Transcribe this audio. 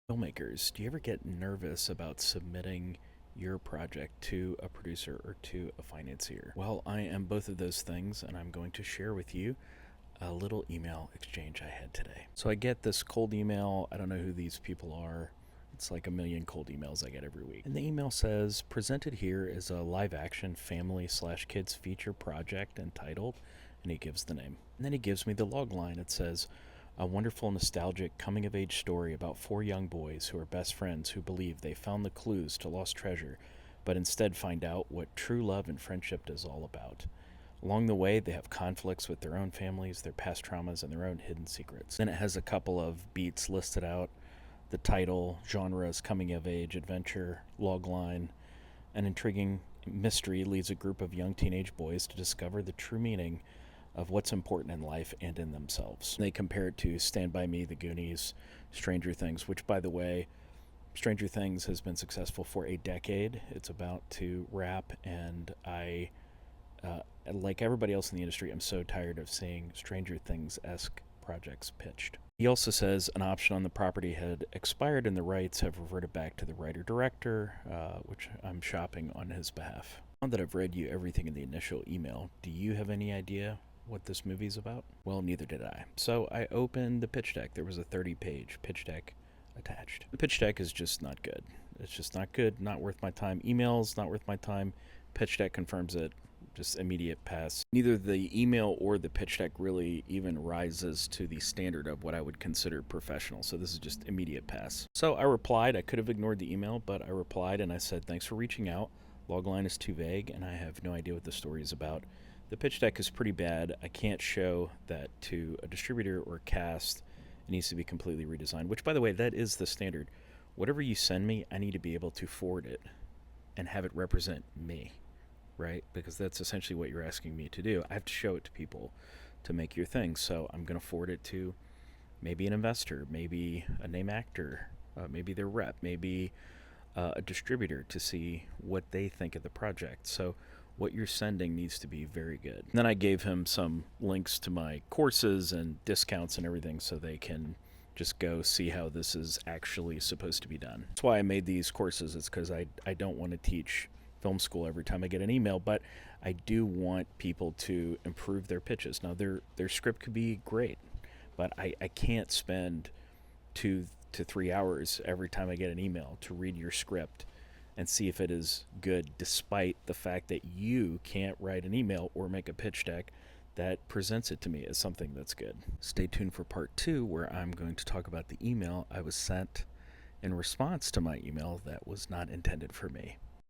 Filmmakers, do you ever get nervous about submitting your project to a producer or to a financier? Well, I am both of those things, and I'm going to share with you a little email exchange I had today. So I get this cold email. I don't know who these people are. It's like a million cold emails I get every week. And the email says, presented here is a live action family slash kids feature project entitled, and he gives the name. And then he gives me the log line. It says, a wonderful, nostalgic coming of age story about four young boys who are best friends who believe they found the clues to lost treasure, but instead find out what true love and friendship is all about. Along the way, they have conflicts with their own families, their past traumas, and their own hidden secrets. Then it has a couple of beats listed out. The title, genres, coming of age, adventure, logline. An intriguing mystery leads a group of young teenage boys to discover the true meaning of what's important in life and in themselves. They compare it to Stand By Me, The Goonies, Stranger Things, which, by the way, Stranger Things has been successful for a decade. It's about to wrap, and like everybody else in the industry, I'm so tired of seeing Stranger Things-esque projects pitched. He also says an option on the property had expired and the rights have reverted back to the writer-director, which I'm shopping on his behalf. Now that I've read you everything in the initial email, do you have any idea what this movie's about? Well, neither did I. So I opened the pitch deck. There was a 30-page pitch deck attached. The pitch deck is just not good. It's just not good, not worth my time. Emails, not worth my time. Pitch deck confirms it. Just immediate pass. Neither the email or the pitch deck really even rises to the standard of what I would consider professional. So this is just immediate pass. So I replied. I could have ignored the email, but I replied and I said, thanks for reaching out. Logline is too vague and I have no idea what the story is about. The pitch deck is pretty bad. I can't show that to a distributor or cast. It needs to be completely redesigned, which, by the way, that is the standard. Whatever you send me, I need to be able to forward it and have it represent me, right? Because that's essentially what you're asking me to do. I have to show it to people to make your thing. So I'm going to forward it to maybe an investor, maybe a name actor, maybe their rep, maybe a distributor to see what they think of the project. So what you're sending needs to be very good. And then I gave him some links to my courses and discounts and everything so they can just go see how this is actually supposed to be done. That's why I made these courses. It's because I don't want to teach film school every time I get an email, but I do want people to improve their pitches. Now, their script could be great, but I can't spend 2 to 3 hours every time I get an email to read your script and see if it is good, despite the fact that you can't write an email or make a pitch deck that presents it to me as something that's good. Stay tuned for part 2, where I'm going to talk about the email I was sent in response to my email that was not intended for me.